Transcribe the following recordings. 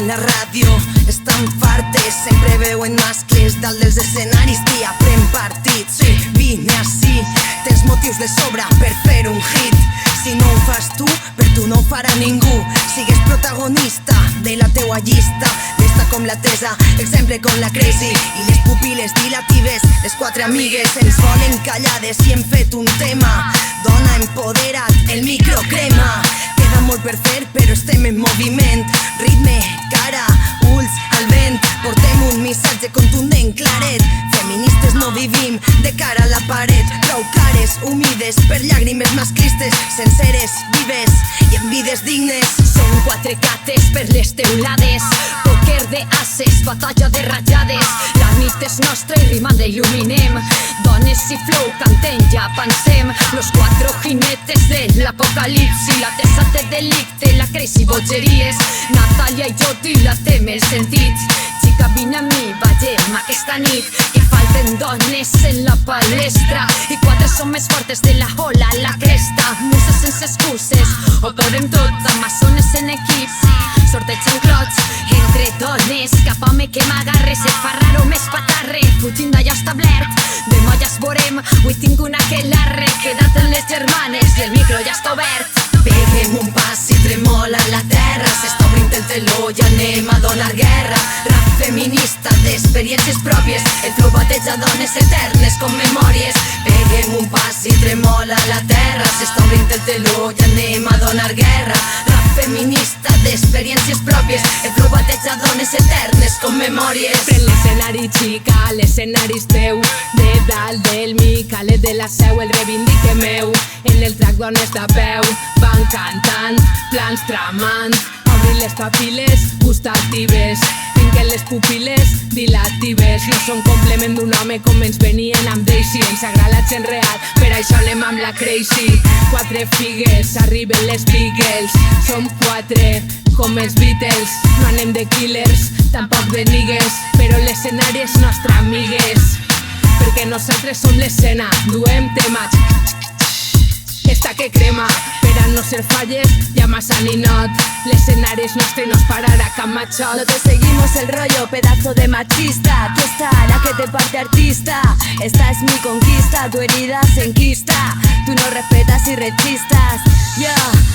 en la ràdio estan fartes, sempre veuen mascles dalt dels escenaris, tia, pren partit. Sí, vine ací, tens motius de sobra per fer un hit. Si no ho fas tu, per tu no ho farà ningú. Sigues protagonista de la teua llista, llesta com la Teresa, exemple com la Crazy. I les pupil·les dilatives, les quatre amigues ens volen callades i hem fet un tema. Dona, empodera't, el micro crema. Queda molt per fer però estem en moviment. Ritme, cara, ulls al vent, portem un missatge contundent, claret. Feministes no vivim de cara a la paret. Prou cares humides per llàgrimes masclistes, senceres, vives i amb vides dignes. Són quatre cates per les teulades, pòquer de ases, batalla de ratllades. La nit és nostra i rimant il·luminem. Dones i flow, cantem, ja pensem. Los cuatro jinetes de l'apocalipsi, la tesa de delicte, la Crazy bogeries. Natàlia i jo dilatem els sentits. Xica, vine a mi, ballem aquesta nit. I falten dones en la palestra, i quatre són més fortes de la ola a la cresta. Muses sense excuses, ho podem tot, amazones en equip. Sortejant clots entre dones, cap home que m'agarres et fa raro més patarre. Fugint d'allò establert, demà ja es veurem. Avui tinc una aquelarre, queda't en les germanes i el micro ja està obert. Peguem un pas i tremola la terra, s'està obrint el teló i anem a donar guerra. Rap feminista d'experiències pròpies, el flow bateja dones eternes com memòries. Peguem un pas i tremola la terra, s'està obrint el teló i anem a donar guerra. Rap feminista d'experiències pròpies, el flow bateja dones eternes com memòries. Pren l'escenari, xica, l'escenari és teu. De dalt del Micalet de la Seu, el reivindique meu. En el track dones de peu, van cantant, plans tramant. Obrin les papil·les gustatives, finquen les pupil·les dilatives. No són complement d'un home com ens venien amb Daisy. Ens agrada la gent real, per això anem amb la Crazy. Quatre figues, arriben les Beagles. Som quatre, com els Beatles. No anem de killers, tampoc de nigues, però l'escenari és nostre, amigues. Perquè nosaltres som l'escena, duem tema. Esta que crema, per a no ser falles, ja massa ninot. L'escenari és nostre i no es pararà cap machot. No te seguimos el rollo, pedazo de machista. Tú está la que te parte artista. Esta es mi conquista, tu herida se enquista. Tú no respetas y rechistas. Ya,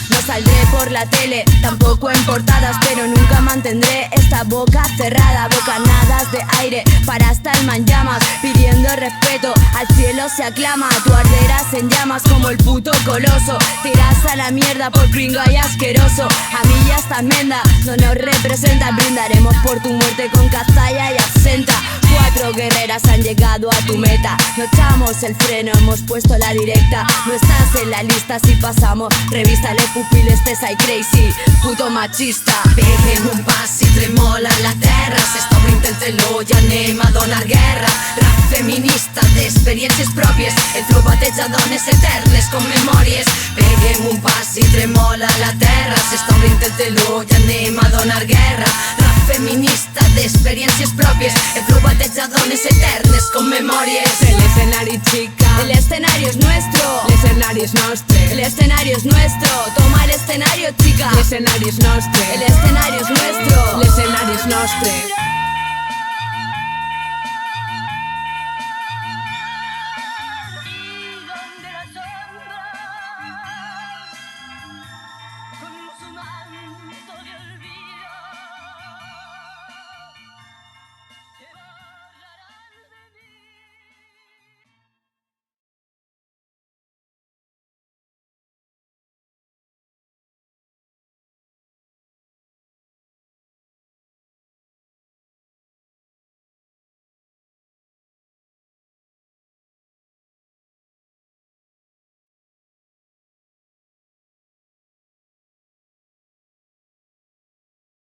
no saldré por la tele, tampoco en portadas, pero nunca mantendré esta boca cerrada. Bocanadas de aire para hasta el man llamas, pidiendo respeto, al cielo se aclama. Tú arderás en llamas como el puto coloso. Tiras a la mierda por pringa y asqueroso. A mí ya esta enmienda no nos representa. Brindaremos por tu muerte con cazalla y absenta. Cuatro guerreras han llegado a tu meta. No echamos el freno, hemos puesto la directa. No estás en la lista si pasamos. Revístale pupil·les, Tessa i Crazy, puto machista. Peguem un pas i tremola la terra, s'està obrint el teló i anem a donar guerra. Rap feminista d'experiències pròpies, el flow bateja dones eternes com memòries. Peguem un pas i tremola la terra, s'està obrint el teló i anem a donar guerra. Rap feminista d'experiències pròpies, el flow bateja dones eternes com memòries. En l'escenari, xica, El escenario es nuestro, l'escenari és nostre. el escenario es nuestro. Toma el escenario, chica. L'escenari és nostre. El escenario es nuestro. L'escenari és nostre.